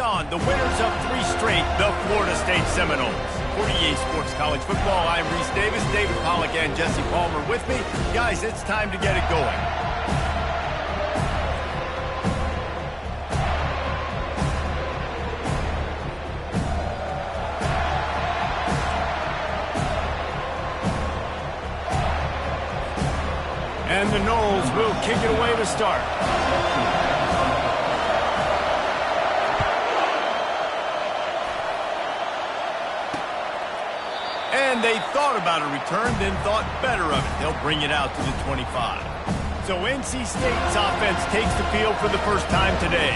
on the winners of 3 straight, the Florida State Seminoles. For EA Sports College Football, I'm Reese Davis, David Pollack, and Jesse Palmer with me. Guys, it's time to get it going. And the Noles will kick it away to start. And they thought about a return, then thought better of it. They'll bring it out to the 25. So NC State's offense takes the field for the first time today.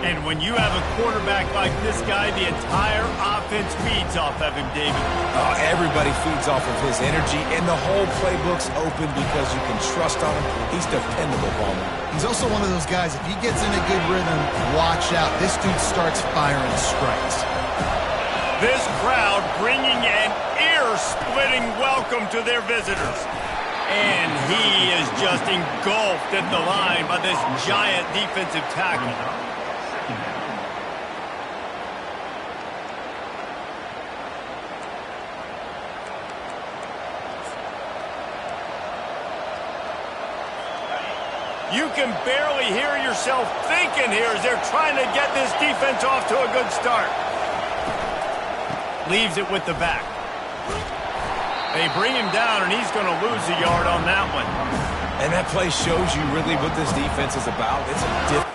And when you have a quarterback like this guy, the entire offense feeds off of him, David. Oh, everybody feeds off of his energy, and the whole playbook's open because you can trust on him. He's dependable, Palmer. He's also one of those guys, if he gets in a good rhythm, watch out. This dude starts firing strikes. This crowd bringing an ear-splitting welcome to their visitors. And he is just engulfed at the line by this giant defensive tackle. You can barely hear yourself thinking here as they're trying to get this defense off to a good start. Leaves it with the back. They bring him down, and he's going to lose a yard on that one. And that play shows you really what this defense is about. It's a different.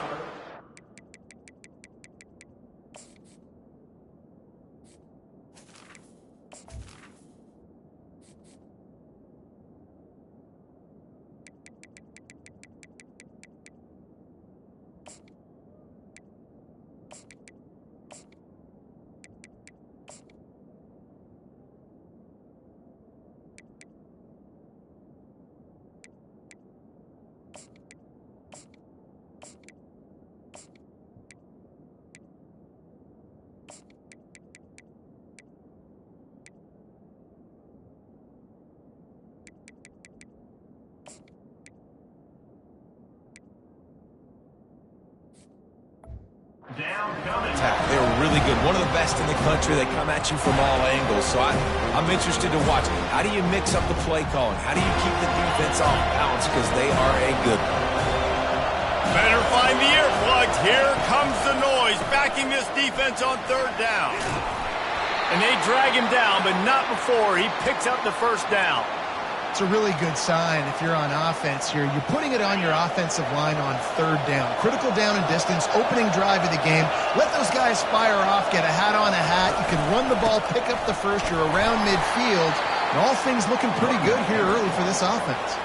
They're really good. One of the best in the country. They come at you from all angles. So I'm interested to watch. How do you mix up the play calling? How do you keep the defense off balance? Because they are a good one. Better find the earplugs. Here comes the noise, backing this defense on 3rd down. And they drag him down, but not before he picks up the 1st down. It's a really good sign if you're on offense here. You're putting it on your offensive line on 3rd down. Critical down and distance, opening drive of the game. Let those guys fire off, get a hat on a hat. You can run the ball, pick up the first. You're around midfield. And all things looking pretty good here early for this offense.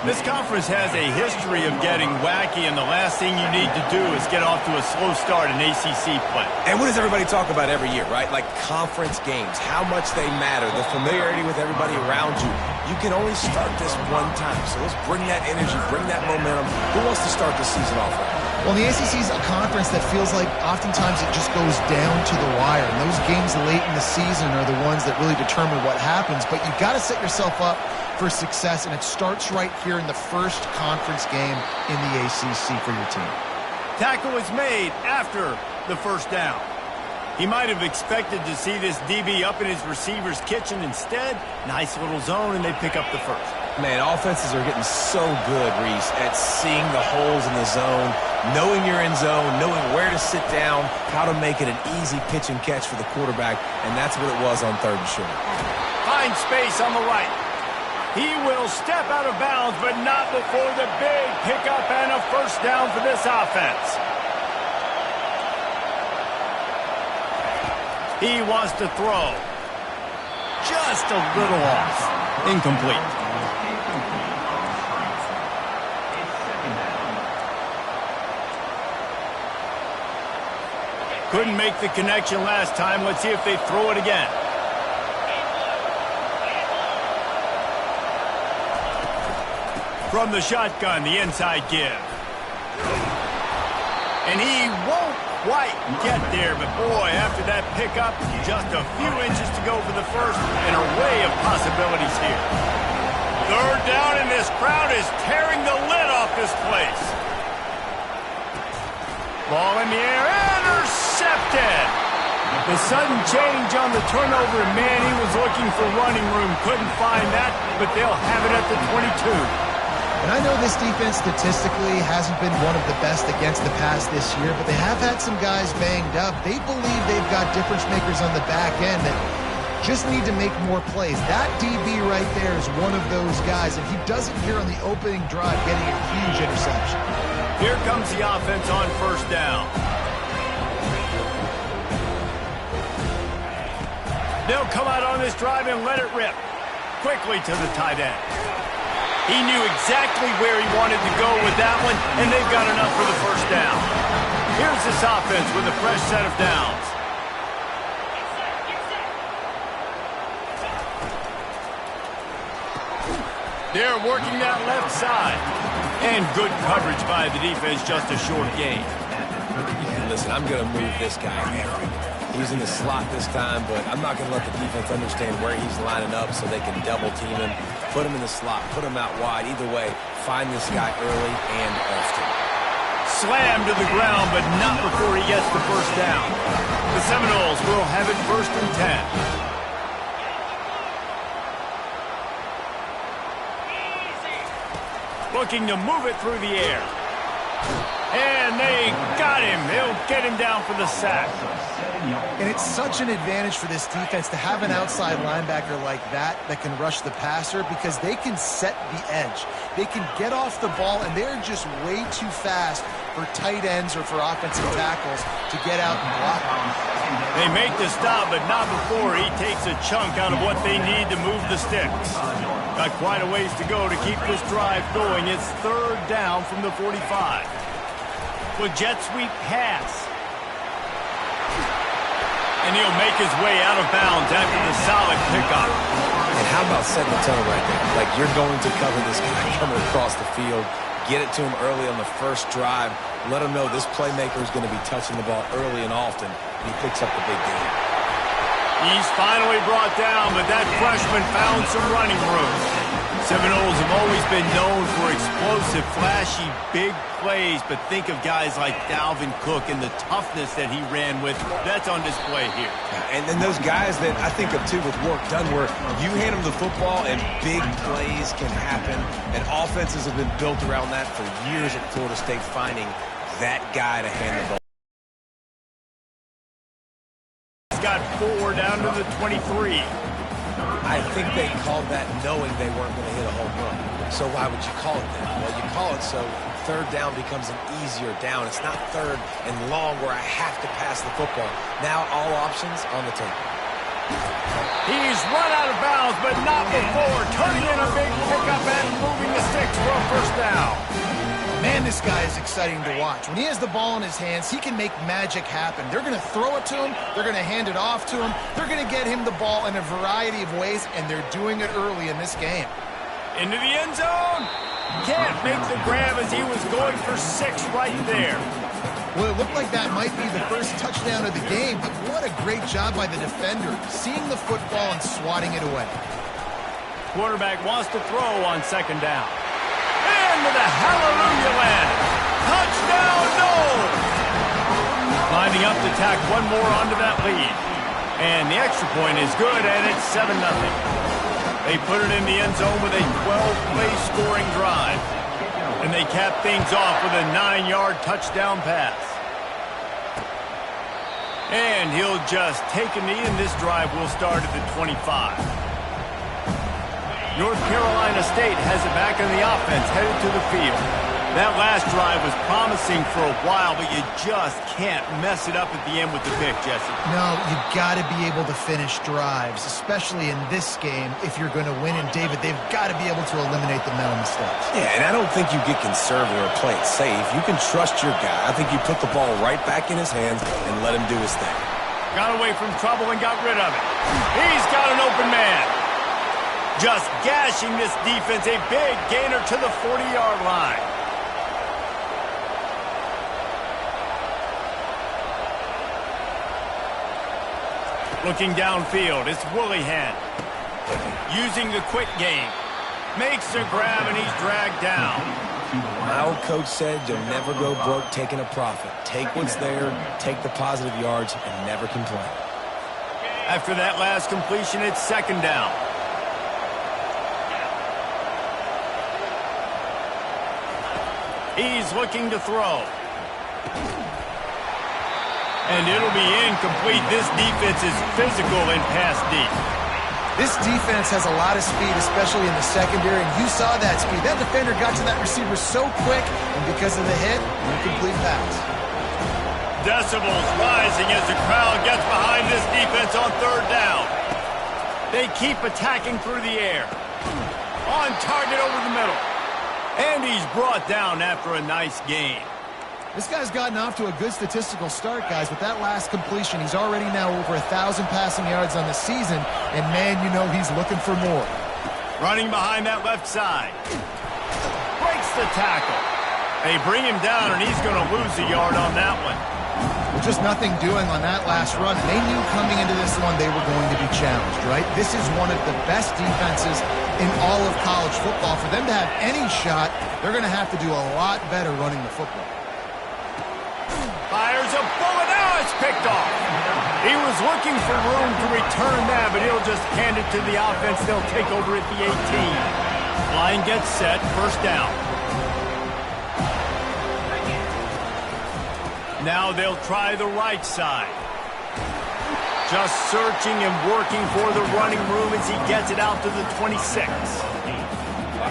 This conference has a history of getting wacky, and the last thing you need to do is get off to a slow start in ACC play. And what does everybody talk about every year, right? Like conference games, how much they matter, the familiarity with everybody around you. You can only start this one time, so let's bring that energy, bring that momentum. Who wants to start the season off right? Well, the ACC is a conference that feels like oftentimes it just goes down to the wire. And those games late in the season are the ones that really determine what happens. But you've got to set yourself up for success, and it starts right here in the first conference game in the ACC for your team. Tackle is made after the 1st down. He might have expected to see this DB up in his receiver's kitchen. Instead, nice little zone, and they pick up the 1st. Man, offenses are getting so good, Reese, at seeing the holes in the zone, knowing you're in zone, knowing where to sit down, how to make it an easy pitch and catch for the quarterback, and that's what it was on 3rd and short. Find space on the right. He will step out of bounds, but not before the big pickup and a 1st down for this offense. He wants to throw. Just a little off. Incomplete. Couldn't make the connection last time. Let's see if they throw it again. From the shotgun, the inside give. And he won't quite get there, but boy, after that pickup, just a few inches to go for the 1st, an array of possibilities here. 3rd down, and this crowd is tearing the lid off this place. Ball in the air, intercepted! The sudden change on the turnover, and man, he was looking for running room. Couldn't find that, but they'll have it at the 22. And I know this defense statistically hasn't been one of the best against the pass this year, but they have had some guys banged up. They believe they've got difference makers on the back end that just need to make more plays. That DB right there is one of those guys, and he does it here on the opening drive, getting a huge interception. Here comes the offense on first down. They'll come out on this drive and let it rip. Quickly to the tight end. He knew exactly where he wanted to go with that one, and they've got enough for the first down. Here's this offense with a fresh set of downs. They're working that left side. And good coverage by the defense, just a short gain. Listen, I'm going to move this guy everywhere. He's in the slot this time, but I'm not going to let the defense understand where he's lining up so they can double team him, put him in the slot, put him out wide. Either way, find this guy early and often. Slammed to the ground, but not before he gets the first down. The Seminoles will have it 1st and 10. Looking to move it through the air. And they got him. They'll get him down for the sack. And it's such an advantage for this defense to have an outside linebacker like that can rush the passer because they can set the edge. They can get off the ball, and they're just way too fast for tight ends or for offensive tackles to get out and block. They make the stop, but not before he takes a chunk out of what they need to move the sticks. Got quite a ways to go to keep this drive going. It's 3rd down from the 45. With jet sweep pass. And he'll make his way out of bounds after the solid pickup. And how about setting the tone right there? Like, you're going to cover this guy coming across the field. Get it to him early on the first drive. Let him know this playmaker is going to be touching the ball early and often. And he picks up the big game. He's finally brought down, but that freshman found some running room. Seminoles have always been known for explosive, flashy, big plays, but think of guys like Dalvin Cook and the toughness that he ran with. That's on display here. And then those guys that I think of, too, with work done, where you hand them the football and big plays can happen, and offenses have been built around that for years at Florida State, finding that guy to hand the ball. Got 4 down to the 23. I think they called that knowing they weren't going to hit a home run. So why would you call it that? Well, you call it so 3rd down becomes an easier down. It's not 3rd and long where I have to pass the football. Now all options on the table. He's run out of bounds, but not before. Turning in a big pickup and moving the sticks for a first down. Man, this guy is exciting to watch. When he has the ball in his hands, he can make magic happen. They're going to throw it to him. They're going to hand it off to him. They're going to get him the ball in a variety of ways, and they're doing it early in this game. Into the end zone. Can't make the grab as he was going for 6 right there. Well, it looked like that might be the first touchdown of the game, but what a great job by the defender, seeing the football and swatting it away. Quarterback wants to throw on 2nd down. Into the hallelujah land. Touchdown, no! Lining up to tack one more onto that lead. And the extra point is good, and it's 7-0. They put it in the end zone with a 12-play scoring drive. And they cap things off with a 9-yard touchdown pass. And he'll just take a knee, and this drive will start at the 25. North Carolina State has it back in the offense, headed to the field. That last drive was promising for a while, but you just can't mess it up at the end with the pick, Jesse. No, you've got to be able to finish drives, especially in this game if you're going to win. And, David, they've got to be able to eliminate the mental mistakes. Yeah, and I don't think you get conservative or play it safe. You can trust your guy. I think you put the ball right back in his hands and let him do his thing. Got away from trouble and got rid of it. He's got an open man. Just gashing this defense, a big gainer to the 40-yard line. Looking downfield, it's Willihan. Using the quick game. Makes a grab, and he's dragged down. My old coach said you'll never go broke taking a profit. Take what's there, take the positive yards, and never complain. After that last completion, it's second down. He's looking to throw. And it'll be incomplete. This defense is physical and pass deep. This defense has a lot of speed, especially in the secondary, and you saw that speed. That defender got to that receiver so quick, and because of the hit, incomplete pass. Decibels rising as the crowd gets behind this defense on third down. They keep attacking through the air. On target over the middle. And he's brought down after a nice gain. This guy's gotten off to a good statistical start, guys. With that last completion, he's already now over 1,000 passing yards on the season, and man, you know he's looking for more. Running behind that left side. Breaks the tackle. They bring him down, and he's going to lose a yard on that one. Well, just nothing doing on that last run. They knew coming into this one they were going to be challenged, right? This is one of the best defenses in all of college football. For them to have any shot, they're going to have to do a lot better running the football. Fires a bullet. Now it's picked off. He was looking for room to return that, but he'll just hand it to the offense. They'll take over at the 18. Line gets set. First down. Now they'll try the right side. Just searching and working for the running room as he gets it out to the 26.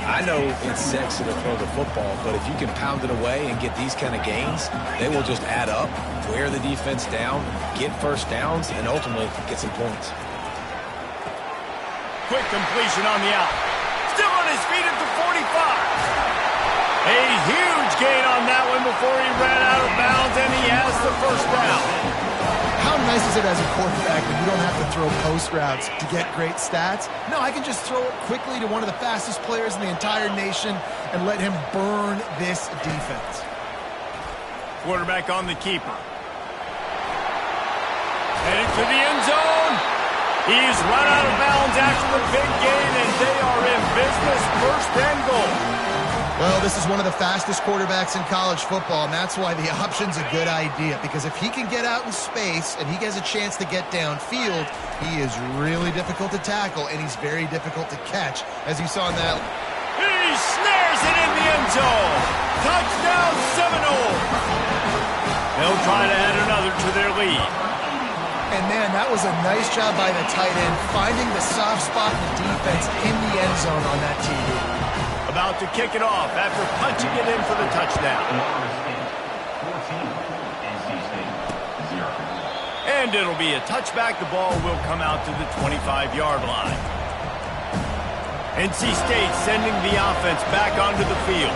I know it's sexy to throw the football, but if you can pound it away and get these kind of gains, they will just add up, wear the defense down, get first downs, and ultimately get some points. Quick completion on the out. Still on his feet at the 45. A huge gain on that one before he ran out of bounds, and he has the first down. How nice is it as a quarterback when you don't have to throw post routes to get great stats? No, I can just throw it quickly to one of the fastest players in the entire nation and let him burn this defense. Quarterback on the keeper. Headed to the end zone. He's run out of bounds after the big gain, and they are in business. First and goal. Well, this is one of the fastest quarterbacks in college football, and that's why the option's a good idea. Because if he can get out in space and he gets a chance to get downfield, he is really difficult to tackle, and he's very difficult to catch, as you saw in that. He snares it in the end zone. Touchdown Seminole. They'll try to add another to their lead. And, man, that was a nice job by the tight end, finding the soft spot in the defense in the end zone on that TD. About to kick it off after punching it in for the touchdown. And it'll be a touchback. The ball will come out to the 25-yard line. NC State sending the offense back onto the field.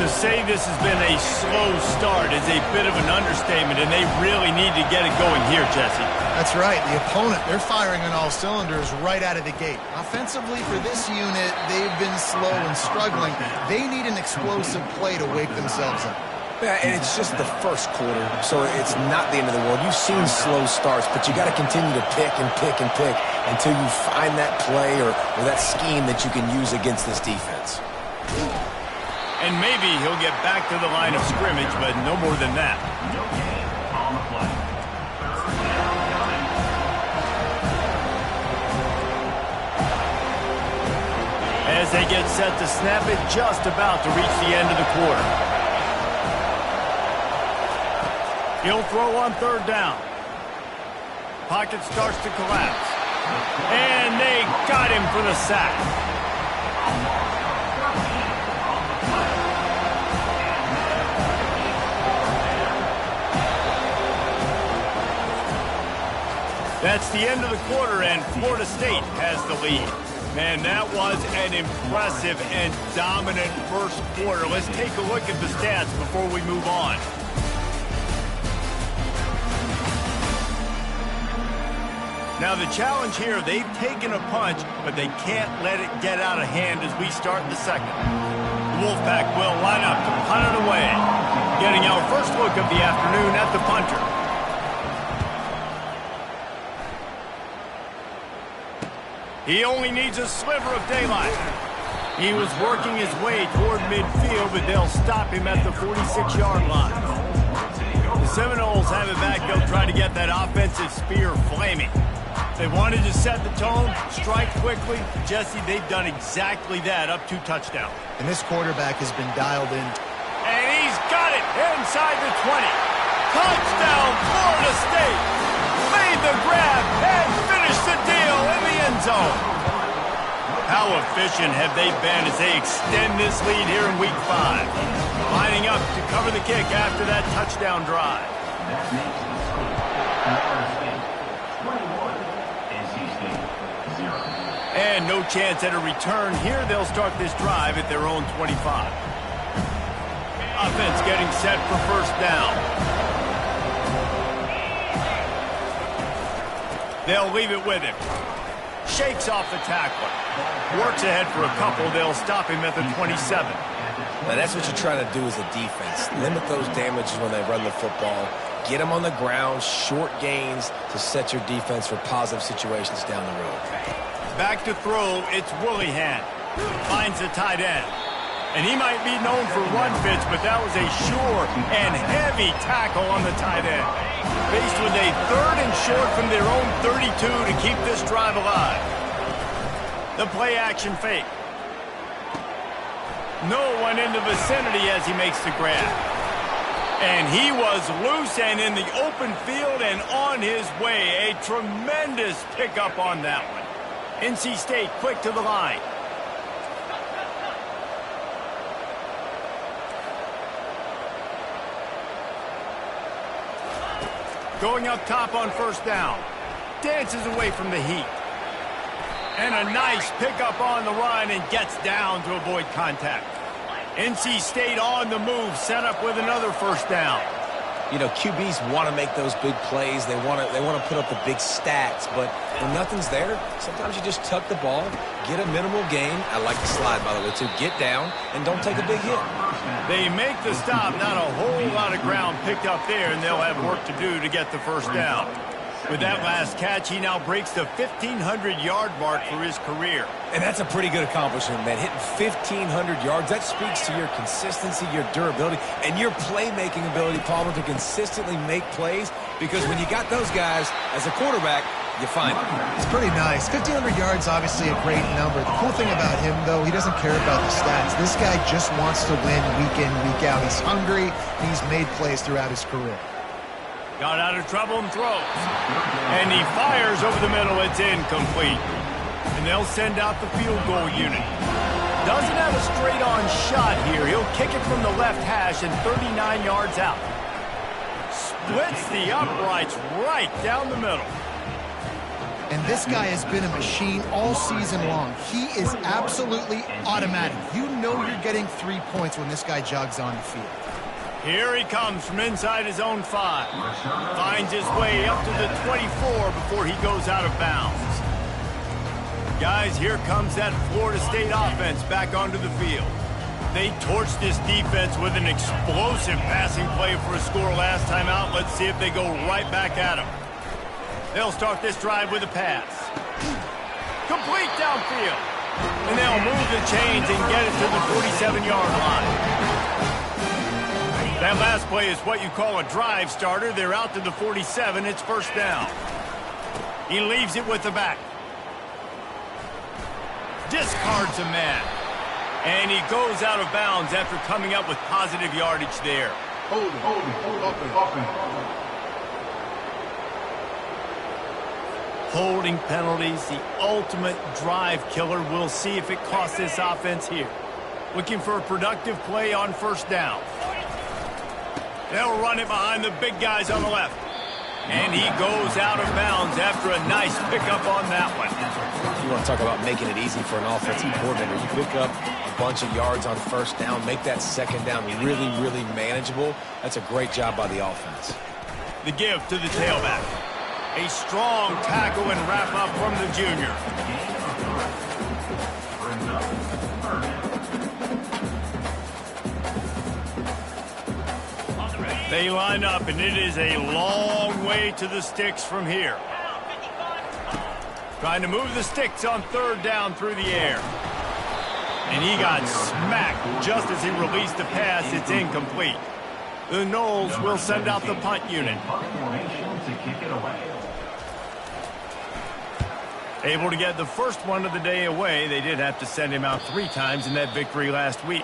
To say this has been a slow start is a bit of an understatement, and they really need to get it going here, Jesse. That's right. The opponent, they're firing on all cylinders right out of the gate. Offensively, for this unit, they've been slow and struggling. They need an explosive play to wake themselves up. Yeah, and it's just the first quarter, so it's not the end of the world. You've seen slow starts, but you got to continue to pick and pick and pick until you find that play or that scheme that you can use against this defense. And maybe he'll get back to the line of scrimmage, but no more than that. As they get set to snap it, just about to reach the end of the quarter. He'll throw on third down. Pocket starts to collapse. And they got him for the sack. That's the end of the quarter, and Florida State has the lead. Man, that was an impressive and dominant first quarter. Let's take a look at the stats before we move on. Now, the challenge here, they've taken a punch, but they can't let it get out of hand as we start the second. The Wolfpack will line up to punt it away. Getting our first look of the afternoon at the punter. He only needs a sliver of daylight. He was working his way toward midfield, but they'll stop him at the 46-yard line. The Seminoles have it back. They'll try to get that offensive spear flaming. They wanted to set the tone, strike quickly. Jesse, they've done exactly that, up 2 touchdowns. And this quarterback has been dialed in. And he's got it inside the 20. Touchdown, Florida State. Made the grab and finished the deal in the end zone. How efficient have they been as they extend this lead here in Week 5? Lining up to cover the kick after that touchdown drive. And no chance at a return here. They'll start this drive at their own 25. Offense getting set for first down. They'll leave it with him. Shakes off the tackler. Works ahead for a couple. They'll stop him at the 27. Now that's what you're trying to do as a defense. Limit those damages when they run the football. Get them on the ground, short gains to set your defense for positive situations down the road. Back to throw, it's Willihan. Finds the tight end. And he might be known for run fits, but that was a sure and heavy tackle on the tight end. Faced with a 3rd and short from their own 32 to keep this drive alive. The play action fake. No one in the vicinity as he makes the grab. And he was loose and in the open field and on his way. A tremendous pickup on that one. NC State quick to the line. Going up top on first down. Dances away from the heat. And a nice pickup on the run and gets down to avoid contact. NC State on the move, set up with another first down. You know, QBs want to make those big plays. They want to put up the big stats. But when nothing's there, sometimes you just tuck the ball, get a minimal gain. I like the slide, by the way, too. Get down and don't take a big hit. They make the stop. Not a whole lot of ground picked up there, and they'll have work to do to get the first down. With that last catch, he now breaks the 1,500-yard mark for his career. And that's a pretty good accomplishment, man. Hitting 1,500 yards, that speaks to your consistency, your durability, and your playmaking ability, Palmer, to consistently make plays. Because when you got those guys as a quarterback, you find them. It's pretty nice. 1,500 yards, obviously a great number. The cool thing about him, though, he doesn't care about the stats. This guy just wants to win week in, week out. He's hungry. He's made plays throughout his career. Got out of trouble and throws. And he fires over the middle. It's incomplete. And they'll send out the field goal unit. Doesn't have a straight-on shot here. He'll kick it from the left hash and 39 yards out. Splits the uprights right down the middle. And this guy has been a machine all season long. He is absolutely automatic. You know you're getting 3 points when this guy jogs on the field. Here he comes from inside his own 5. Finds his way up to the 24 before he goes out of bounds. Guys, here comes that Florida State offense back onto the field. They torched this defense with an explosive passing play for a score last time out. Let's see if they go right back at him. They'll start this drive with a pass. Complete downfield. And they'll move the chains and get it to the 47-yard line. That last play is what you call a drive starter. They're out to the 47. It's first down. He leaves it with the back. Discards a man. And he goes out of bounds after coming up with positive yardage there. Holding penalties, the ultimate drive killer. We'll see if it costs this offense here. Looking for a productive play on first down. They'll run it behind the big guys on the left. And he goes out of bounds after a nice pickup on that one. You want to talk about making it easy for an offensive coordinator. You pick up a bunch of yards on first down, make that second down really, really manageable. That's a great job by the offense. The give to the tailback. A strong tackle and wrap up from the junior. They line up, and it is a long way to the sticks from here. Trying to move the sticks on third down through the air. And he got smacked just as he released the pass. It's incomplete. The Noles will send out the punt unit. Able to get the first one of the day away. They did have to send him out 3 times in that victory last week.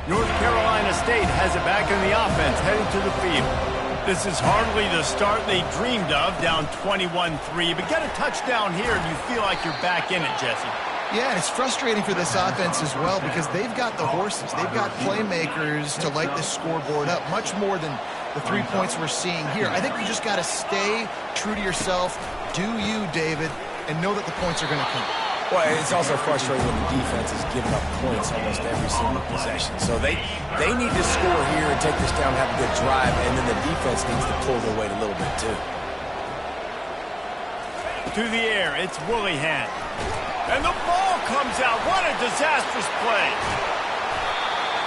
North Carolina State has it back in the offense, heading to the field. This is hardly the start they dreamed of, down 21-3. But get a touchdown here and you feel like you're back in it, Jesse. Yeah, and it's frustrating for this offense as well because they've got the horses. They've got playmakers to light this scoreboard up, much more than the 3 points we're seeing here. I think you just got to stay true to yourself, do you, David, and know that the points are going to come. Well, it's also frustrating when the defense is giving up points almost every single possession. So they need to score here and take this down, have a good drive, and then the defense needs to pull their weight a little bit too. To the air, it's Willihan. And the ball comes out. What a disastrous play.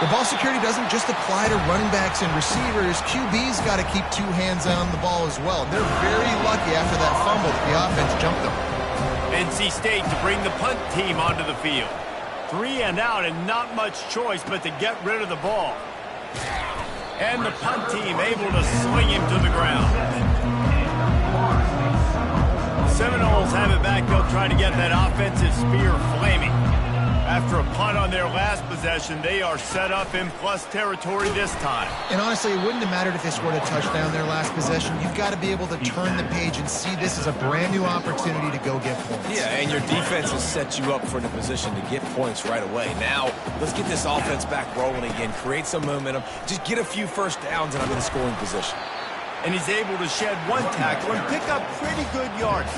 The ball security doesn't just apply to running backs and receivers. QB's got to keep 2 hands on the ball as well. They're very lucky after that fumble that the offense jumped them. NC State to bring the punt team onto the field. 3 and out and not much choice but to get rid of the ball. And the punt team able to sling him to the ground. Seminoles have it back. They'll try to get that offensive spear flaming. After a punt on their last possession, they are set up in plus territory this time. And honestly, it wouldn't have mattered if they scored a touchdown their last possession. You've got to be able to turn the page and see this as a brand new opportunity to go get points. Yeah, and your defense has set you up for the position to get points right away. Now, let's get this offense back rolling again, create some momentum, just get a few first downs, and I'm in a scoring position. And he's able to shed 1 tackle and pick up pretty good yards.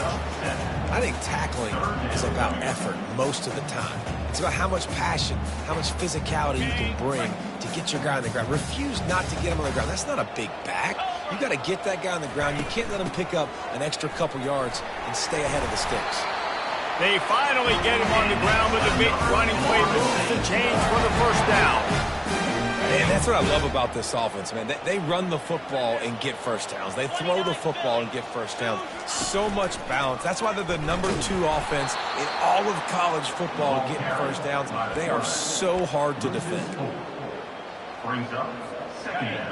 I think tackling is about effort most of the time. It's about how much passion, how much physicality you can bring to get your guy on the ground. Refuse not to get him on the ground. That's not a big back. You got to get that guy on the ground. You can't let him pick up an extra couple yards and stay ahead of the sticks. They finally get him on the ground with a big running play moves to change for the first down. And that's what I love about this offense, man. They run the football and get first downs. They throw the football and get first downs. So much balance. That's why they're the #2 offense in all of college football getting first downs. They are so hard to defend.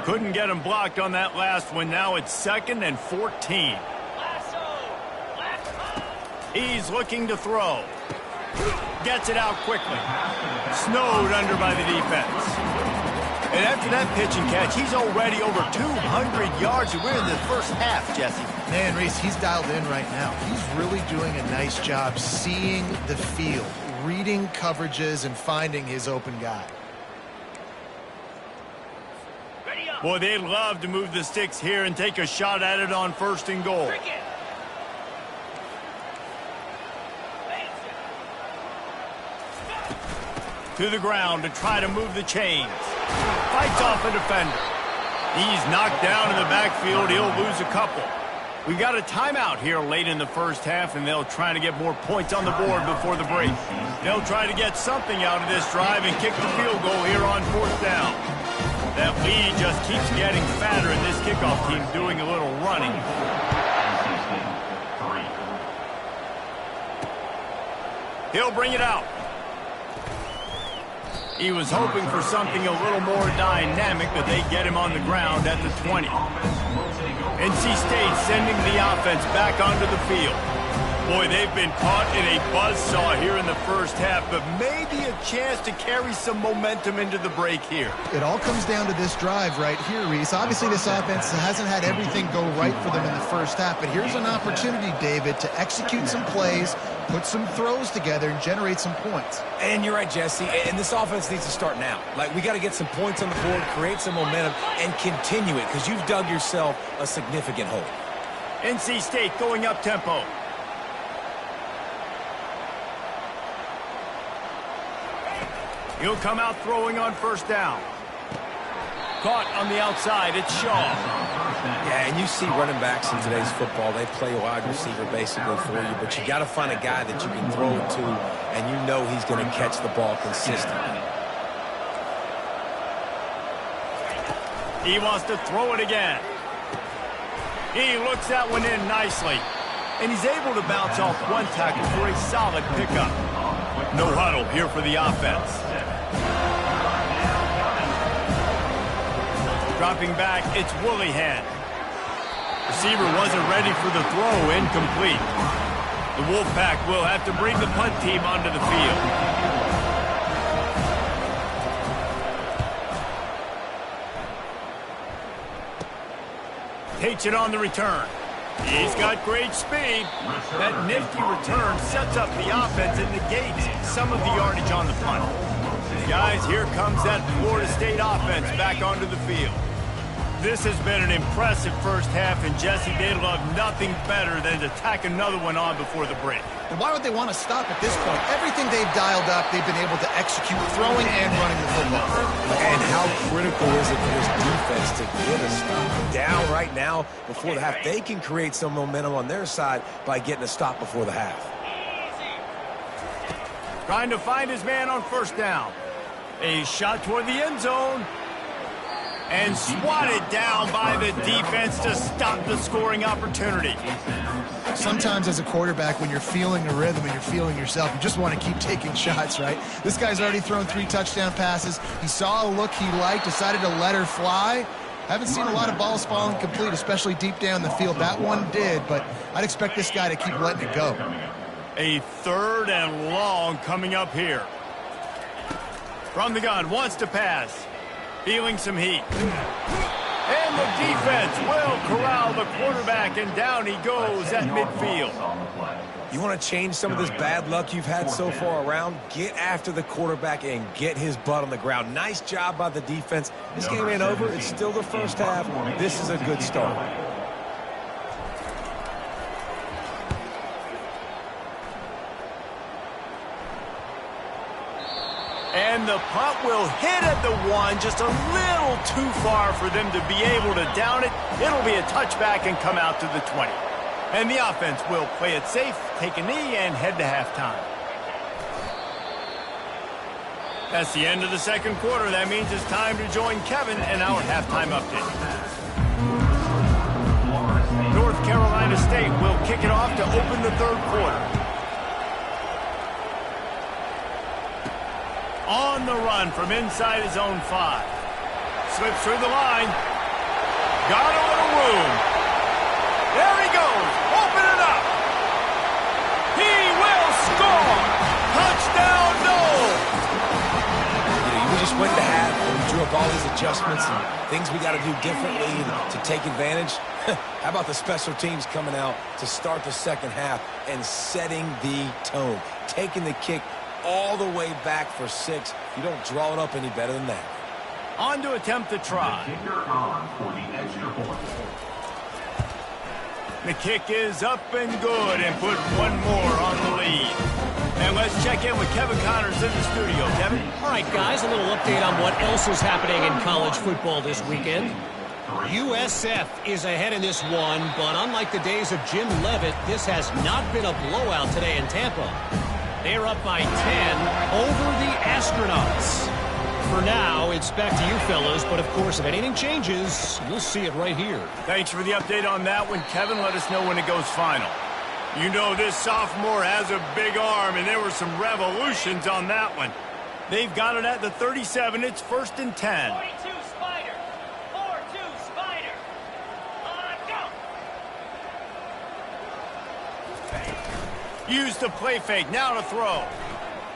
Couldn't get him blocked on that last one. Now it's 2nd and 14. He's looking to throw. Gets it out quickly. Snowed under by the defense. And after that pitch and catch, he's already over 200 yards. We're in the first half, Jesse. Man, Reese, he's dialed in right now. He's really doing a nice job seeing the field, reading coverages, and finding his open guy. Boy, they'd love to move the sticks here and take a shot at it on 1st and goal. To the ground to try to move the chains. Fights off a defender. He's knocked down in the backfield. He'll lose a couple. We've got a timeout here late in the first half, and they'll try to get more points on the board before the break. They'll try to get something out of this drive and kick the field goal here on 4th down. That lead just keeps getting fatter, and this kickoff team's doing a little running. He'll bring it out. He was hoping for something a little more dynamic, but they get him on the ground at the 20. NC State sending the offense back onto the field. Boy, they've been caught in a buzzsaw here in the first half, but maybe a chance to carry some momentum into the break here. It all comes down to this drive right here, Reese. Obviously, this offense hasn't had everything go right for them in the first half, but here's an opportunity, David, to execute some plays, put some throws together, and generate some points. And you're right, Jesse, and this offense needs to start now. Like, we got to get some points on the board, create some momentum, and continue it, because you've dug yourself a significant hole. NC State going up tempo. He'll come out throwing on 1st down. Caught on the outside. It's Shaw. Yeah, and you see running backs in today's football, they play wide receiver basically for you, but you got to find a guy that you can throw it to, and you know he's going to catch the ball consistently. He wants to throw it again. He looks that one in nicely, and he's able to bounce off 1 tackle for a solid pickup. No huddle here for the offense. Dropping back, it's Woollyhan. Receiver wasn't ready for the throw, incomplete. The Wolfpack will have to bring the punt team onto the field. Takes it on the return. He's got great speed. That nifty return sets up the offense and negates some of the yardage on the punt. Guys, here comes that Florida State offense back onto the field. This has been an impressive first half, and Jesse, they'd love nothing better than to tack another one on before the break. And why would they want to stop at this point? Everything they've dialed up, they've been able to execute throwing and running the football. And how critical is it for this defense to get a stop down right now before the half? They can create some momentum on their side by getting a stop before the half. Trying to find his man on first down. A shot toward the end zone. And swatted down by the defense to stop the scoring opportunity. Sometimes as a quarterback, when you're feeling the rhythm and you're feeling yourself, you just want to keep taking shots, right? This guy's already thrown 3 touchdown passes. He saw a look he liked, decided to let her fly. Haven't seen a lot of balls falling complete, especially deep down the field. That one did, but I'd expect this guy to keep letting it go. A 3rd and long coming up here. From the gun, wants to pass. Feeling some heat. And the defense will corral the quarterback, and down he goes at midfield. You want to change some of this bad luck you've had so far around? Get after the quarterback and get his butt on the ground. Nice job by the defense. This game ain't over. It's still the first half. This is a good start. And the punt will hit at the 1, just a little too far for them to be able to down it. It'll be a touchback and come out to the 20. And the offense will play it safe, take a knee, and head to halftime. That's the end of the second quarter. That means it's time to join Kevin in our halftime update. North Carolina State will kick it off to open the third quarter. On the run from inside his own 5. Slips through the line. Got a little room. There he goes. Open it up. He will score. Touchdown, Noles. We just went to half and we drew up all these adjustments and things we got to do differently to take advantage. How about the special teams coming out to start the second half and setting the tone, taking the kick all the way back for 6. You don't draw it up any better than that. On to attempt the try. The kick is up and good, and put one more on the lead. And let's check in with Kevin Connors in the studio. Kevin? All right, guys, a little update on what else is happening in college football this weekend. USF is ahead in this one, but unlike the days of Jim Leavitt, this has not been a blowout today in Tampa. They're up by 10 over the Astronauts. For now, it's back to you fellas, but of course, if anything changes, you'll see it right here. Thanks for the update on that one, Kevin. Let us know when it goes final. You know this sophomore has a big arm, and there were some revolutions on that one. They've got it at the 37. It's 1st and 10. 42 Spider. 4-2 Spider. Go. Use the play fake. Now to throw.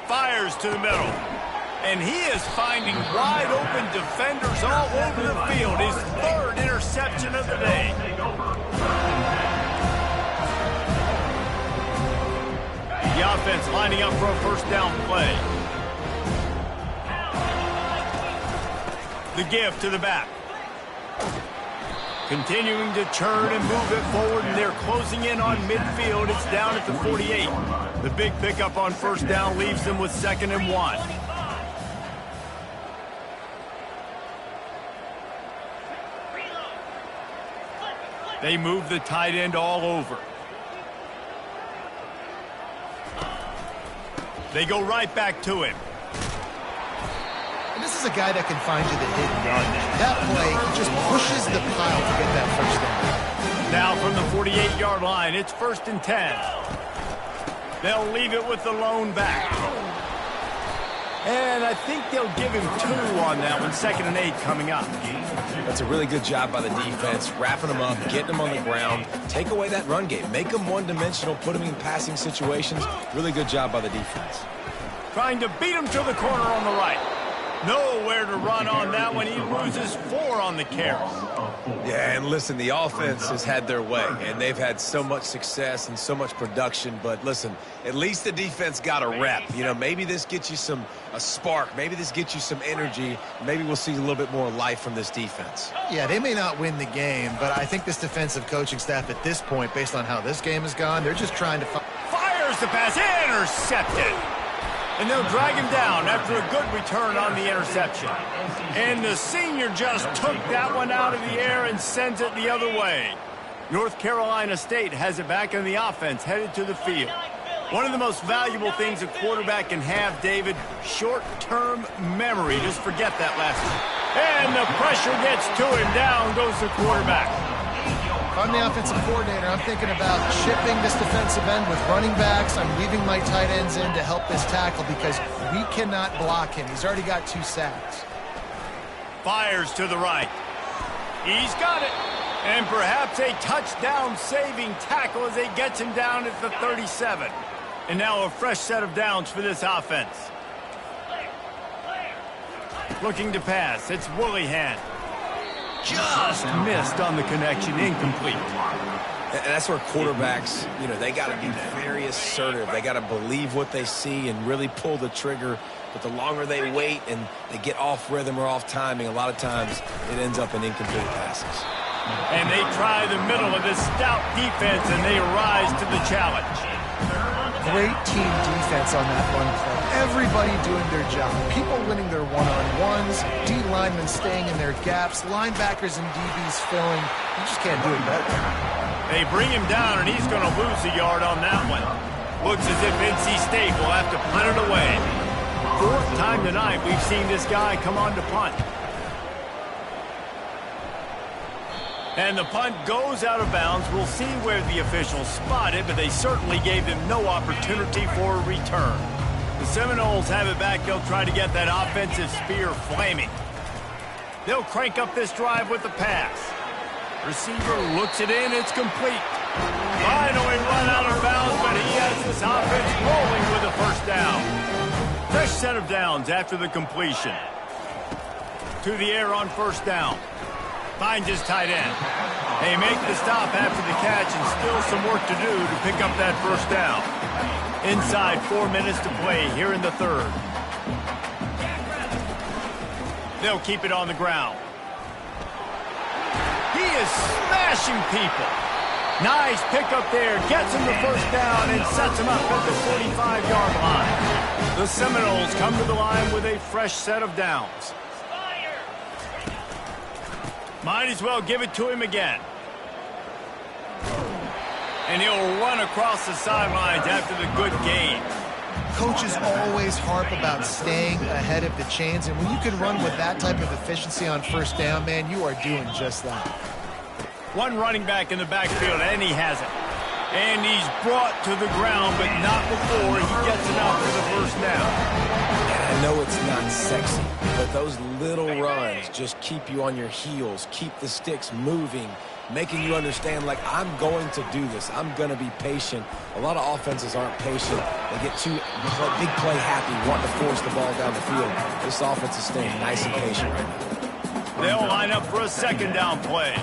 Fires to the middle. And he is finding wide open defenders all over the field. His 3rd interception of the day. The offense lining up for a first down play. The give to the back. Continuing to churn and move it forward, and they're closing in on midfield. It's down at the 48. The big pickup on first down leaves them with 2nd and 1. They move the tight end all over. They go right back to him. And this is a guy that can find you the hidden yardage. That play, he just pushes the pile to get that first down. Now from the 48-yard line, it's 1st and 10. They'll leave it with the lone back. And I think they'll give him 2 on that one. 2nd and 8 coming up. That's a really good job by the defense, wrapping them up, getting them on the ground. Take away that run game. Make them one-dimensional, put them in passing situations. Really good job by the defense. Trying to beat him to the corner on the right. Nowhere to run on that one. He loses 4 on the carry. Yeah, and listen, the offense has had their way, and they've had so much success and so much production. But listen, at least the defense got a rep. You know, maybe this gets you a spark. Maybe this gets you some energy. Maybe we'll see a little bit more life from this defense. Yeah, they may not win the game, but I think this defensive coaching staff at this point, based on how this game has gone, they're just trying to... Fires the pass. Intercepted. And they'll drag him down after a good return on the interception. And the senior just took that one out of the air and sends it the other way. North Carolina State has it back in the offense, headed to the field. One of the most valuable things a quarterback can have, David, short-term memory. Just forget that last one. And the pressure gets to him. Down goes the quarterback. If I'm the offensive coordinator, I'm thinking about chipping this defensive end with running backs. I'm leaving my tight ends in to help this tackle because we cannot block him. He's already got 2 sacks. Fires to the right. He's got it. And perhaps a touchdown-saving tackle as he gets him down at the 37. And now a fresh set of downs for this offense. Looking to pass. It's Woolihan. Just missed on the connection. Incomplete. And that's where quarterbacks, you know, they got to be very assertive. They got to believe what they see and really pull the trigger. But the longer they wait and they get off rhythm or off timing, a lot of times it ends up in incomplete passes. And they try the middle of this stout defense, and they rise to the challenge. Great team defense on that run play. Everybody doing their job. People winning their one-on-ones, D linemen staying in their gaps, linebackers and DBs filling. You just can't do it better. They bring him down, and he's going to lose a yard on that one. Looks as if NC State will have to punt it away. 4th time tonight we've seen this guy come on to punt. And the punt goes out of bounds. We'll see where the officials spot it, but they certainly gave them no opportunity for a return. The Seminoles have it back. They'll try to get that offensive spear flaming. They'll crank up this drive with the pass. Receiver looks it in. It's complete. Finally run out of bounds, but he has this offense rolling with a 1st down. Fresh set of downs after the completion. To the air on 1st down. Finds his tight end. They make the stop after the catch and still some work to do to pick up that 1st down. Inside 4 minutes to play here in the 3rd. They'll keep it on the ground. He is smashing people. Nice pickup there. Gets him the 1st down and sets him up at the 45-yard line. The Seminoles come to the line with a fresh set of downs. Might as well give it to him again. And he'll run across the sidelines after the good gain. Coaches always harp about staying ahead of the chains, and when you can run with that type of efficiency on 1st down, man, you are doing just that. One running back in the backfield, and he has it. And he's brought to the ground, but not before he gets enough for the 1st down. And I know it's not sexy, but those little runs just keep you on your heels, keep the sticks moving, making you understand, like, I'm going to do this. I'm going to be patient. A lot of offenses aren't patient. They get too big play happy, want to force the ball down the field. This offense is staying nice and patient right now. They'll line up for a 2nd down play.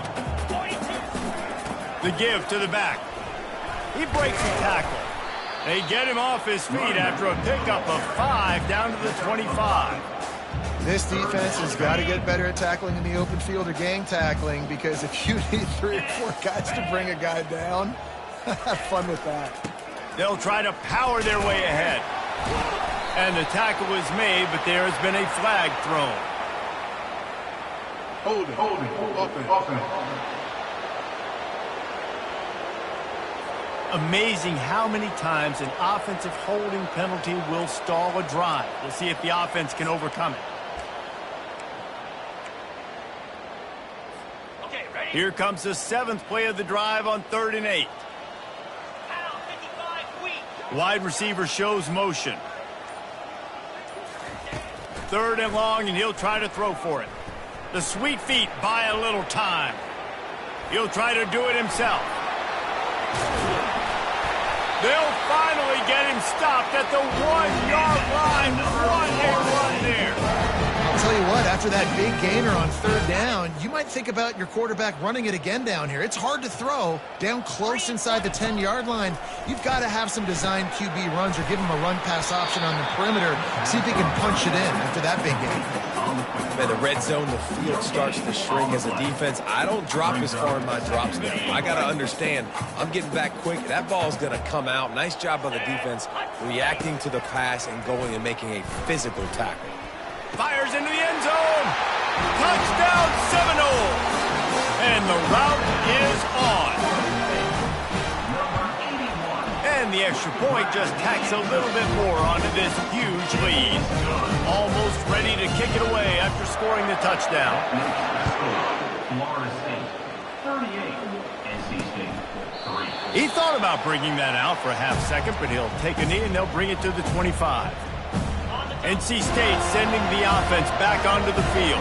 The give to the back. He breaks the tackle. They get him off his feet after a pickup of 5 down to the 25. This defense has got to get better at tackling in the open field or gang tackling, because if you need 3 or 4 guys to bring a guy down, have fun with that. They'll try to power their way ahead. And the tackle was made, but there has been a flag thrown. Hold it, offense. Amazing how many times an offensive holding penalty will stall a drive. We'll see if the offense can overcome it. Okay, ready? Here comes the 7th play of the drive on 3rd and 8. Pound, 55, weak. Wide receiver shows motion. 3rd and long, and he'll try to throw for it. The sweet feet buy a little time. He'll try to do it himself. They'll finally get him stopped at the 1-yard line. What a run there. I'll tell you what, after that big gainer on 3rd down, you might think about your quarterback running it again down here. It's hard to throw down close inside the 10-yard line. You've got to have some designed QB runs or give him a run-pass option on the perimeter. See if he can punch it in after that big gain. Man, the red zone, the field starts to shrink as a defense. I don't drop as far in my drops now. I got to understand, I'm getting back quick. That ball's going to come out. Nice job by the defense reacting to the pass and going and making a physical tackle. Fires into the end zone. Touchdown Seminoles. And the route is on. And the extra point just tacks a little bit more onto this huge lead. Almost ready to kick it away after scoring the touchdown. Florida State, 38. NC State, 3. He thought about bringing that out for a half second, but he'll take a knee and they'll bring it to the 25. NC State sending the offense back onto the field.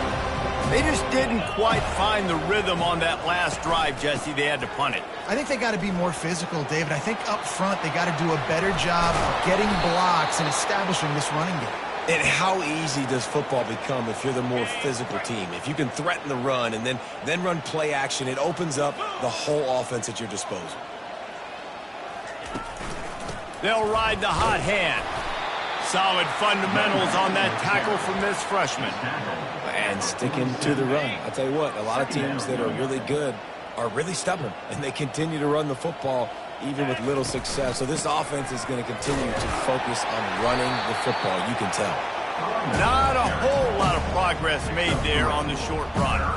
They just didn't quite find the rhythm on that last drive, Jesse. They had to punt it. I think they got to be more physical, David. I think up front they got to do a better job of getting blocks and establishing this running game. And how easy does football become if you're the more physical team? If you can threaten the run and then run play action, it opens up the whole offense at your disposal. They'll ride the hot hand. Solid fundamentals on that tackle from this freshman. And sticking to the run. I'll tell you what, a lot of teams that are really good are really stubborn, and they continue to run the football even with little success. So this offense is going to continue to focus on running the football, you can tell. Not a whole lot of progress made there on the short run. 4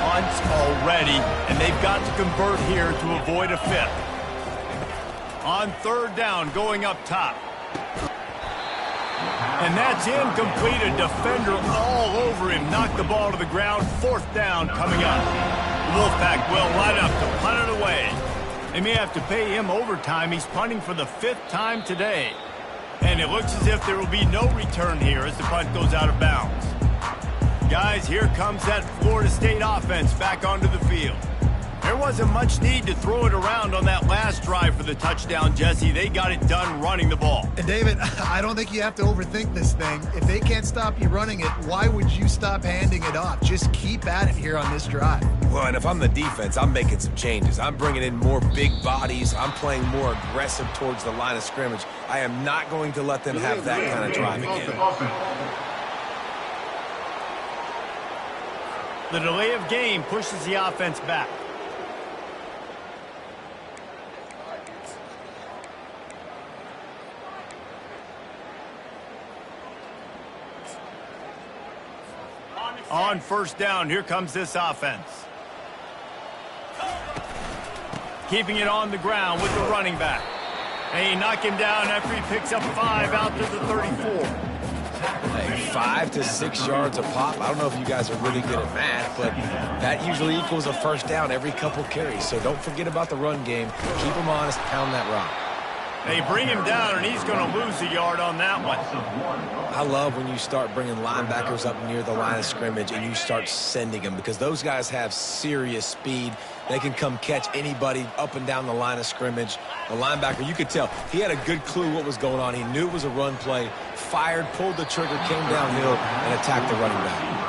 punts already, and they've got to convert here to avoid a 5th. On 3rd down, going up top. And that's incomplete. A defender all over him. Knocked the ball to the ground. 4th down coming up. The Wolfpack will line up to punt it away. They may have to pay him overtime. He's punting for the 5th time today. And it looks as if there will be no return here as the punt goes out of bounds. Guys, here comes that Florida State offense back onto the field. There wasn't much need to throw it around on that last drive for the touchdown, Jesse. They got it done running the ball. And David, I don't think you have to overthink this thing. If they can't stop you running it, why would you stop handing it off? Just keep at it here on this drive. Well, and if I'm the defense, I'm making some changes. I'm bringing in more big bodies. I'm playing more aggressive towards the line of scrimmage. I am not going to let them have that kind of drive again. The delay of game pushes the offense back. On 1st down, here comes this offense. Keeping it on the ground with the running back. They knock him down after he picks up 5 out to the 34. Hey, 5 to 6 yards a pop. I don't know if you guys are really good at math, but that usually equals a 1st down every couple carries. So don't forget about the run game. Keep them honest, pound that rock. They bring him down, and he's going to lose a yard on that one. I love when you start bringing linebackers up near the line of scrimmage and you start sending them because those guys have serious speed. They can come catch anybody up and down the line of scrimmage. The linebacker, you could tell, he had a good clue what was going on. He knew it was a run play, fired, pulled the trigger, came downhill, and attacked the running back.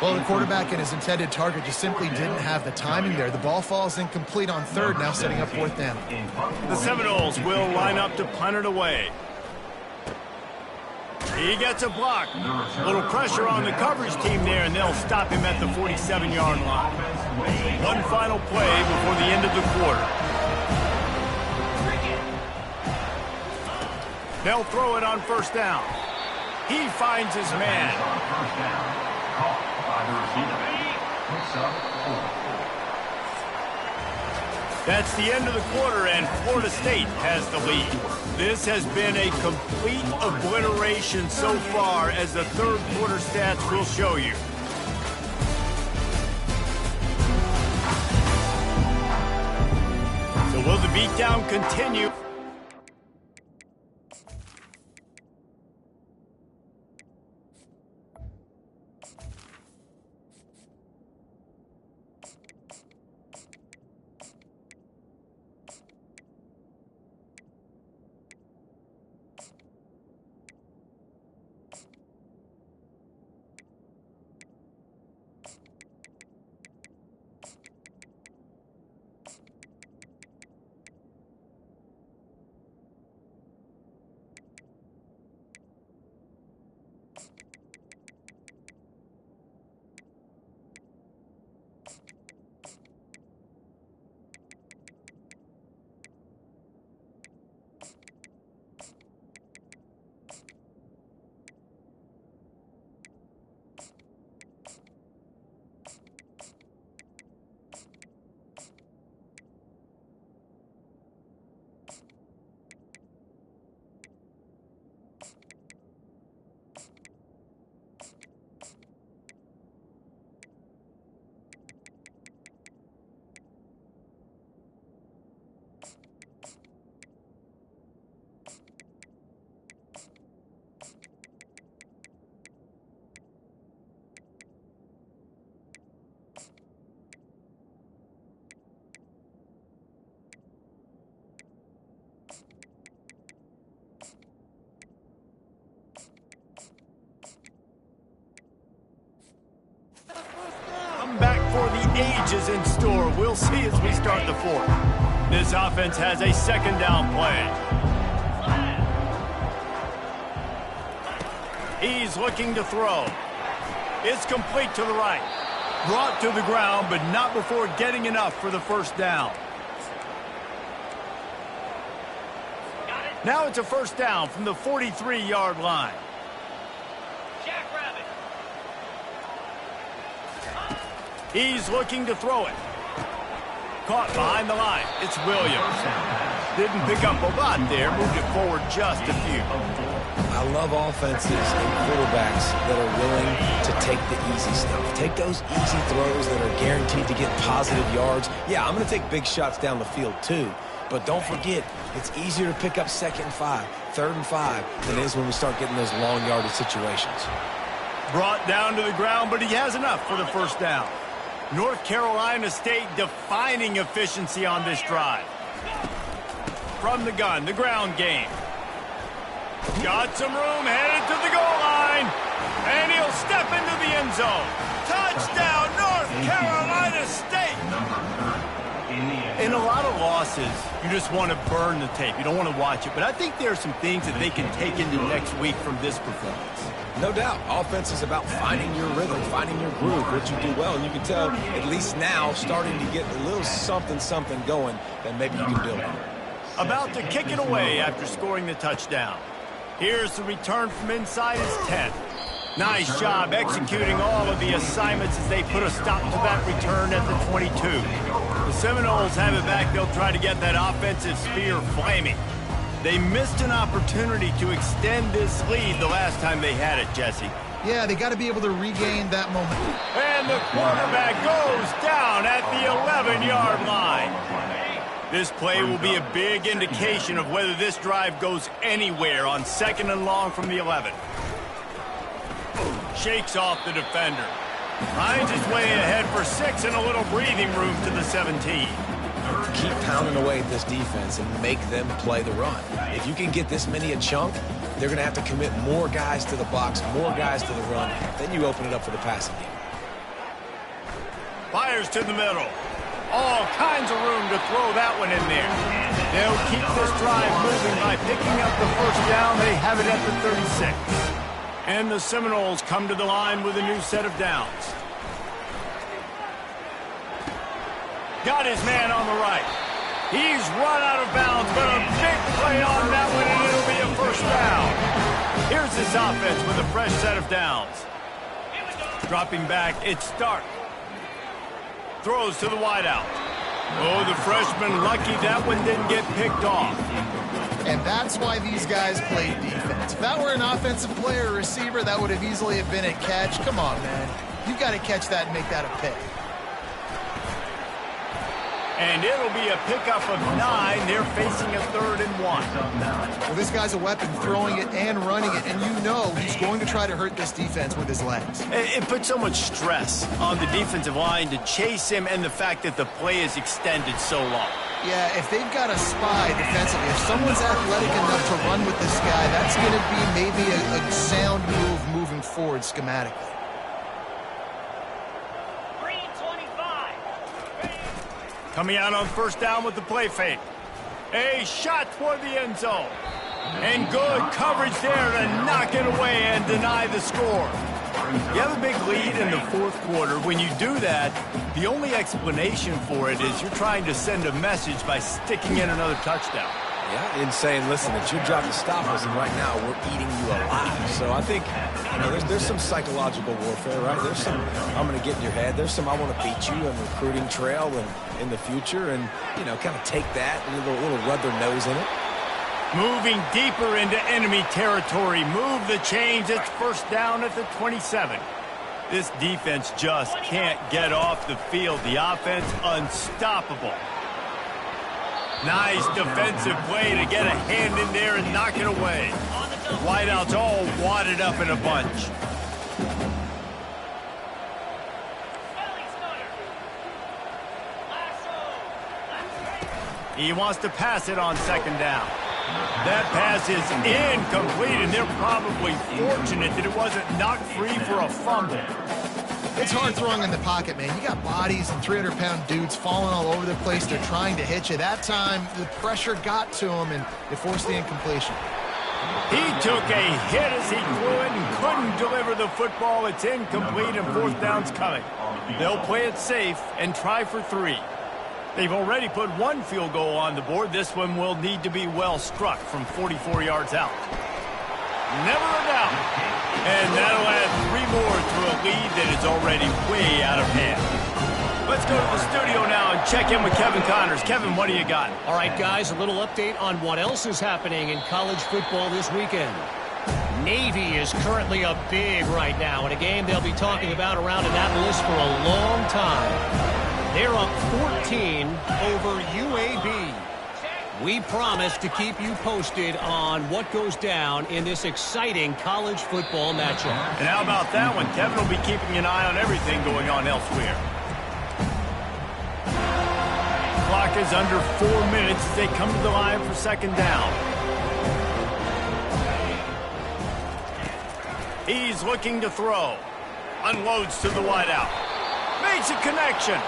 Well, the quarterback and his intended target just simply didn't have the timing there. The ball falls incomplete on 3rd, now setting up 4th down. The Seminoles will line up to punt it away. He gets a block. A little pressure on the coverage team there, and they'll stop him at the 47-yard line. One final play before the end of the quarter. They'll throw it on 1st down. He finds his man. That's the end of the quarter, and Florida State has the lead. This has been a complete obliteration so far, as the 3rd quarter stats will show you. So will the beatdown continue? ages in store. We'll see as we start the fourth. This offense has a second down play. He's looking to throw. It's complete to the right. Brought to the ground, but not before getting enough for the first down. Now it's a first down from the 43-yard line. Jackrabbit. He's looking to throw it. Caught behind the line. It's Williams. Didn't pick up a lot there. Moved it forward just a few. I love offenses and quarterbacks that are willing to take the easy stuff. Take those easy throws that are guaranteed to get positive yards. Yeah, I'm going to take big shots down the field too. But don't forget, it's easier to pick up 2nd and 5, 3rd and 5 than it is when we start getting those long yardage situations. Brought down to the ground, but he has enough for the first down. North Carolina State defining efficiency on this drive. From the gun, the ground game. Got some room, headed to the goal line. And he'll step into the end zone. Touchdown, North Carolina State. In a lot of losses, you just want to burn the tape. You don't want to watch it. But I think there are some things that they can take into next week from this performance. No doubt. Offense is about finding your rhythm, finding your groove, what you do well. And you can tell, at least now, starting to get a little something going that maybe you can build on. About to kick it away after scoring the touchdown. Here's the return from inside his 10. Nice job executing all of the assignments as they put a stop to that return at the 22. The Seminoles have it back. They'll try to get that offensive spear flaming. They missed an opportunity to extend this lead the last time they had it, Jesse. Yeah, they got to be able to regain that momentum. And the quarterback goes down at the 11-yard line. This play will be a big indication of whether this drive goes anywhere on 2nd and long from the 11. Shakes off the defender. Finds his way ahead for 6 and a little breathing room to the 17. Keep pounding away at this defense and make them play the run. If you can get this many a chunk, they're going to have to commit more guys to the box, more guys to the run. Then you open it up for the passing game. Fires to the middle. All kinds of room to throw that one in there. They'll keep this drive moving by picking up the first down. They have it at the 36. And the Seminoles come to the line with a new set of downs. Got his man on the right. He's run out of bounds, but a big play on that one, and it'll be a first down. Here's this offense with a fresh set of downs. Dropping back, it's Stark. Throws to the wideout. Oh, the freshman lucky that one didn't get picked off. And that's why these guys play defense. If that were an offensive player or receiver, that would have easily have been a catch. Come on, man. You've got to catch that and make that a pick. And it'll be a pickup of 9. They're facing a 3rd and 1. Well, this guy's a weapon, throwing it and running it, and you know he's going to try to hurt this defense with his legs. It puts so much stress on the defensive line to chase him, and the fact that the play is extended so long. Yeah, if they've got a spy defensively, if someone's athletic enough to run with this guy, that's going to be maybe a sound move moving forward schematically. Coming out on first down with the play fake. A shot toward the end zone. And good coverage there to knock it away and deny the score. You have a big lead in the fourth quarter. When you do that, the only explanation for it is you're trying to send a message by sticking in another touchdown. Yeah, in saying, listen, it's your job to stop us, and right now we're eating you alive. So I think, you know, there's some psychological warfare, right? There's some, I'm going to get in your head. There's some, I want to beat you on the recruiting trail and in the future, and, you know, kind of take that and a little rub their nose in it. Moving deeper into enemy territory. Move the chains. It's first down at the 27. This defense just can't get off the field. The offense unstoppable. Nice defensive play to get a hand in there and knock it away. Wideouts all wadded up in a bunch. He wants to pass it on second down. That pass is incomplete, and they're probably fortunate that it wasn't knocked free for a fumble. It's hard throwing in the pocket, man. You got bodies and 300-pound dudes falling all over the place. They're trying to hit you. That time, the pressure got to him, and it forced the incompletion. He took a hit as he threw it and couldn't deliver the football. It's incomplete, and fourth down's coming. They'll play it safe and try for 3. They've already put 1 field goal on the board. This one will need to be well struck from 44 yards out. Never a doubt. And that'll add 3 more to a lead that is already way out of hand. Let's go to the studio now and check in with Kevin Connors. Kevin, what do you got? All right, guys, a little update on what else is happening in college football this weekend. Navy is currently up big right now in a game they'll be talking about around Annapolis for a long time. They're up 14 over UAB. We promise to keep you posted on what goes down in this exciting college football matchup. And how about that one? Kevin will be keeping an eye on everything going on elsewhere. Clock is under 4 minutes as they come to the line for second down. He's looking to throw. Unloads to the wideout. Makes a connection.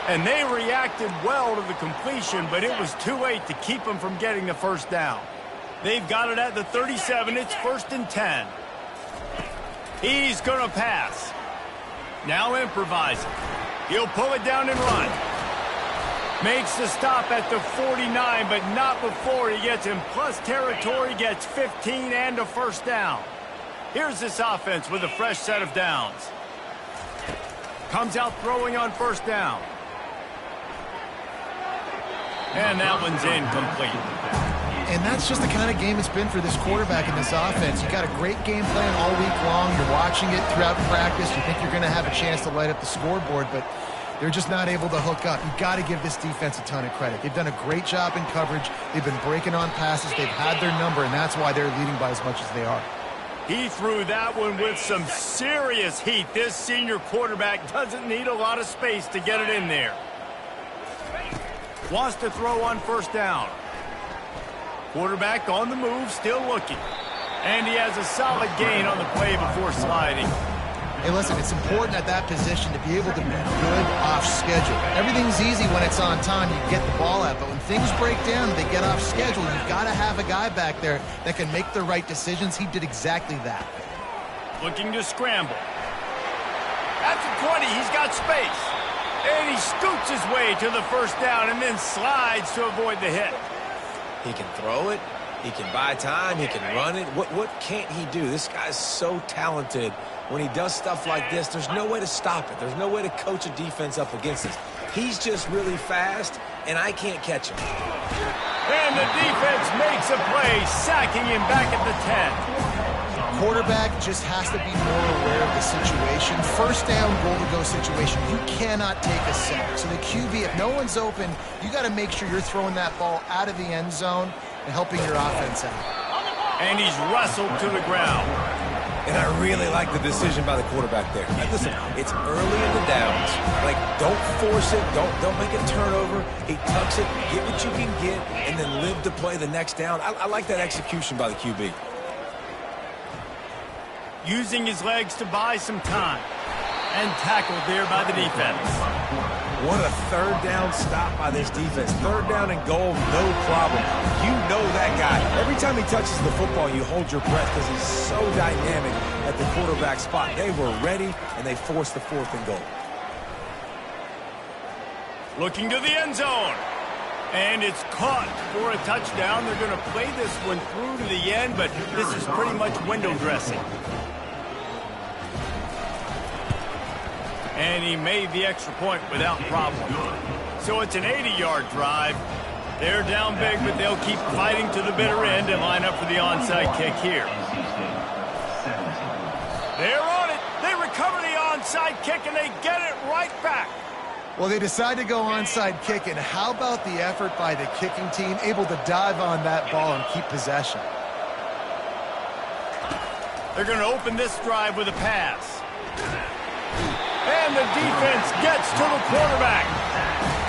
And they reacted well to the completion, but it was too late to keep them from getting the first down. They've got it at the 37. It's 1st and 10. He's going to pass. Now improvising. He'll pull it down and run. Makes the stop at the 49, but not before he gets in plus territory, gets 15 and a first down. Here's this offense with a fresh set of downs. Comes out throwing on first down. And that one's incomplete. And that's just the kind of game it's been for this quarterback in this offense. You got a great game plan all week long. You're watching it throughout practice. You think you're going to have a chance to light up the scoreboard, but they're just not able to hook up. You've got to give this defense a ton of credit. They've done a great job in coverage. They've been breaking on passes. They've had their number, and that's why they're leading by as much as they are. He threw that one with some serious heat. This senior quarterback doesn't need a lot of space to get it in there. Wants to throw on first down. Quarterback on the move, still looking. And he has a solid gain on the play before sliding. Hey, listen, it's important at that position to be able to be good off schedule. Everything's easy when it's on time. You get the ball out. But when things break down, they get off schedule. You've got to have a guy back there that can make the right decisions. He did exactly that. Looking to scramble. At the 20, he's got space. And he scoots his way to the first down and then slides to avoid the hit. He can throw it. He can buy time. He can run it. What can't he do? This guy's so talented. When he does stuff like this, there's no way to stop it. There's no way to coach a defense up against this. He's just really fast, and I can't catch him. And the defense makes a play, sacking him back at the 10. Quarterback just has to be more aware of the situation. First down, goal-to-go situation. You cannot take a sack. So the QB, if no one's open, you got to make sure you're throwing that ball out of the end zone and helping your offense out. And he's wrestled to the ground. And I really like the decision by the quarterback there. Like, listen, it's early in the downs. Like, don't force it. Don't make a turnover. He tucks it, get what you can get, and then live to play the next down. I like that execution by the QB. Using his legs to buy some time. And tackled there by the defense. What a third down stop by this defense. Third down and goal, no problem. You know that guy. Every time he touches the football, you hold your breath because he's so dynamic at the quarterback spot. They were ready, and they forced the 4th and goal. Looking to the end zone. And it's caught for a touchdown. They're going to play this one through to the end, but this is pretty much window dressing. And he made the extra point without problem. So it's an 80-yard drive. They're down big, but they'll keep fighting to the bitter end and line up for the onside kick here. They're on it. They recover the onside kick, and they get it right back. Well, they decide to go onside kick, and how about the effort by the kicking team, able to dive on that ball and keep possession? They're going to open this drive with a pass. And the defense gets to the quarterback.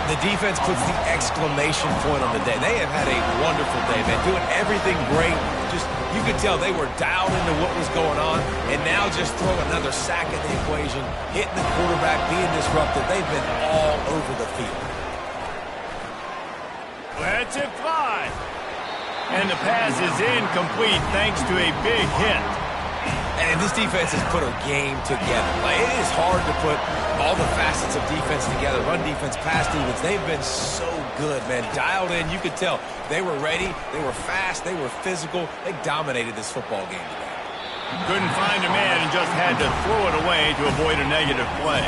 The defense puts the exclamation point on the day. They have had a wonderful day, man, doing everything great. Just, you could tell they were dialed into what was going on, and now just throw another sack in the equation, hitting the quarterback, being disruptive. They've been all over the field. Lets it fly. And the pass is incomplete thanks to a big hit. And this defense has put a game together. Like, it is hard to put all the facets of defense together. Run defense, pass defense. They've been so good, man. Dialed in. You could tell they were ready. They were fast. They were physical. They dominated this football game today. Couldn't find a man and just had to throw it away to avoid a negative play.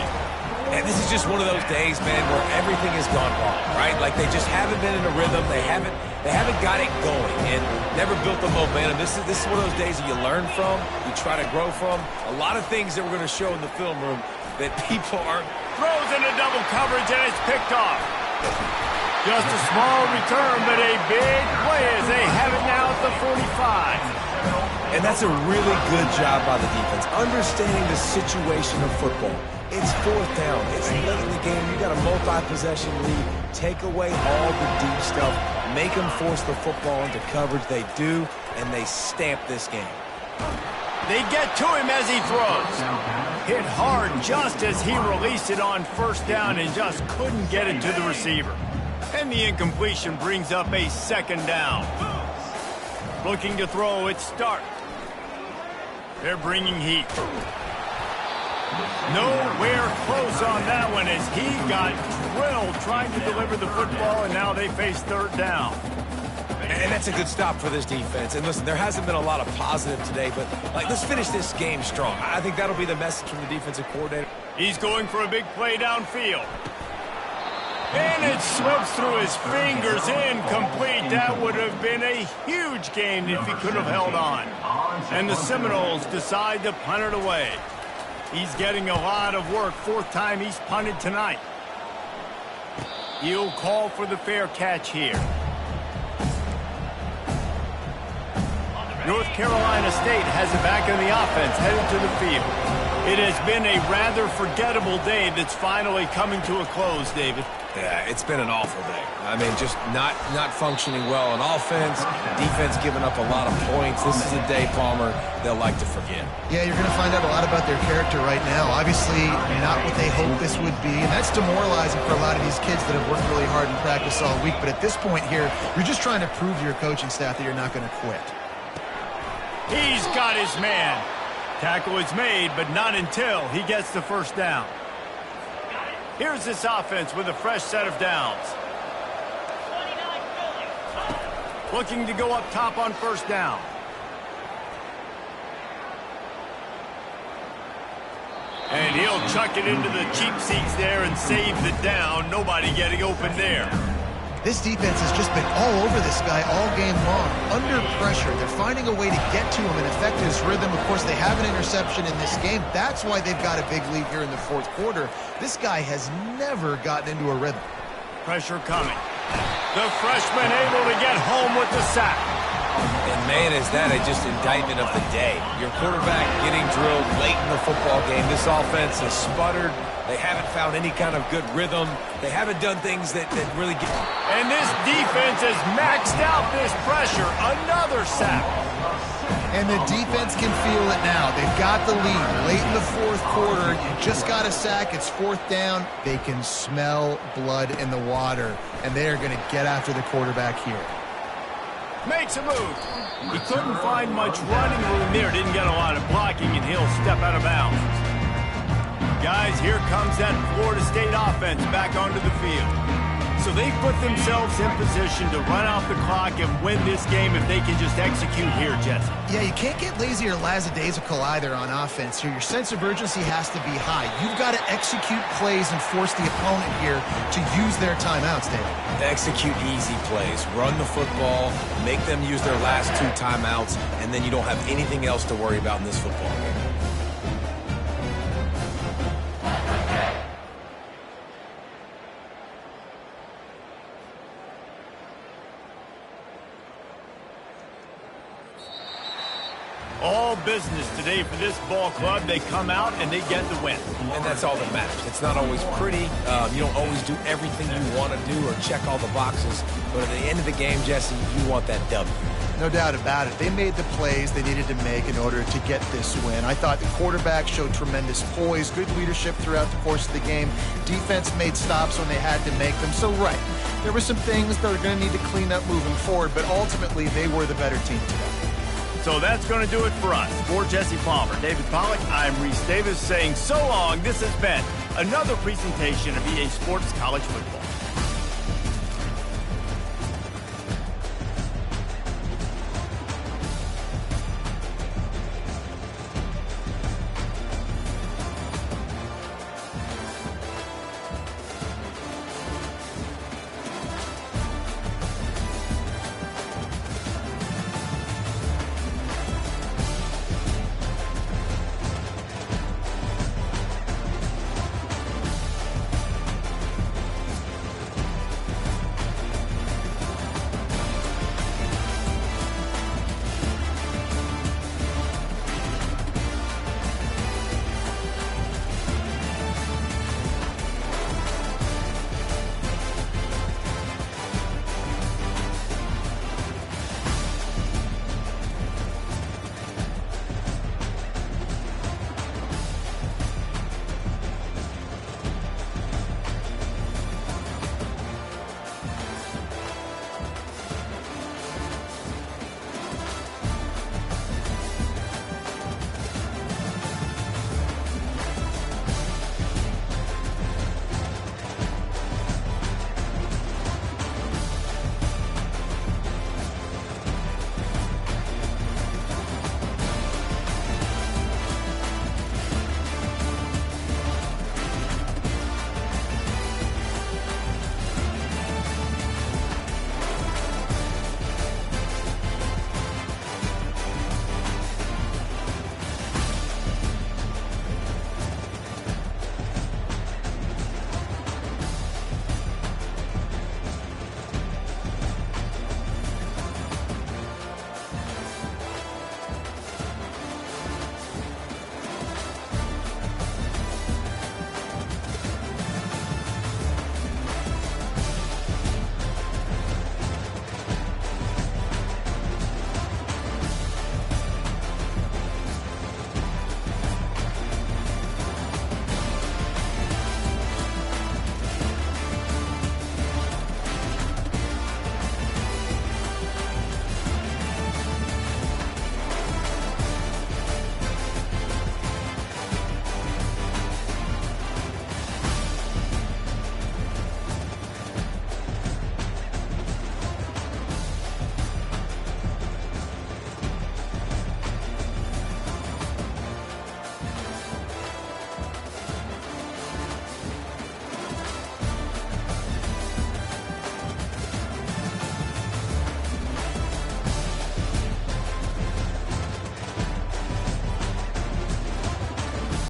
And this is just one of those days, man, where everything has gone wrong, right? Like, they just haven't been in a rhythm. They haven't got it going and never built the momentum. This is one of those days that you learn from, you try to grow from. A lot of things that we're going to show in the film room that people aren't. Throws into double coverage and it's picked off. Just a small return, but a big play as they have it now at the 45. And that's a really good job by the defense, understanding the situation of football. It's fourth down. It's late in the game. You got a multi-possession lead. Take away all the deep stuff. Make them force the football into coverage. They do, and they stamp this game. They get to him as he throws. Hit hard just as he released it on first down and just couldn't get it to the receiver. And the incompletion brings up a second down. Looking to throw, it's Stark. They're bringing heat. Nowhere close on that one as he got drilled trying to deliver the football, and now they face third down. And that's a good stop for this defense. And listen, there hasn't been a lot of positive today, but let's finish this game strong. I think that'll be the message from the defensive coordinator. He's going for a big play downfield. And it slips through his fingers, incomplete. That would have been a huge gain if he could have held on. And the Seminoles decide to punt it away. He's getting a lot of work. Fourth time he's punted tonight. He'll call for the fair catch here. North Carolina State has it back in the offense, headed to the field. It has been a rather forgettable day that's finally coming to a close, David. Yeah, it's been an awful day. I mean, just not functioning well on offense, defense giving up a lot of points. This is a day, Palmer, they'll like to forget. Yeah, you're going to find out a lot about their character right now. Obviously, not what they hoped this would be, and that's demoralizing for a lot of these kids that have worked really hard in practice all week. But at this point here, you're just trying to prove to your coaching staff that you're not going to quit. He's got his man. Tackle is made, but not until he gets the first down. Here's this offense with a fresh set of downs. Looking to go up top on first down. And he'll chuck it into the cheap seats there and save the down. Nobody getting open there. This defense has just been all over this guy all game long. Under pressure, they're finding a way to get to him and affect his rhythm. Of course, they have an interception in this game. That's why they've got a big lead here in the fourth quarter. This guy has never gotten into a rhythm. Pressure coming. The freshman able to get home with the sack. And man, is that just indictment of the day. Your quarterback getting drilled late in the football game. This offense has sputtered. They haven't found any kind of good rhythm. They haven't done things that really get... And this defense has maxed out this pressure. Another sack. And the defense can feel it now. They've got the lead late in the fourth quarter. You just got a sack. It's fourth down. They can smell blood in the water. And they are going to get after the quarterback here. Makes a move. He couldn't find much running room there. Didn't get a lot of blocking, and he'll step out of bounds. Guys, here comes that Florida State offense back onto the field. So they put themselves in position to run out the clock and win this game if they can just execute here, Jesse. Yeah, you can't get lazy or lackadaisical either on offense here. Your sense of urgency has to be high. You've got to execute plays and force the opponent here to use their timeouts, David. Execute easy plays. Run the football. Make them use their last 2 timeouts, and then you don't have anything else to worry about in this football game. All business today for this ball club. They come out and they get the win. And that's all that matters. It's not always pretty. You don't always do everything you want to do or check all the boxes. But at the end of the game, Jesse, you want that W. No doubt about it. They made the plays they needed to make in order to get this win. I thought the quarterback showed tremendous poise, good leadership throughout the course of the game. Defense made stops when they had to make them. So, right, there were some things that are going to need to clean up moving forward, but ultimately they were the better team today. So that's going to do it for us. For Jesse Palmer, David Pollack, I'm Reese Davis saying so long. This has been another presentation of EA Sports College Football.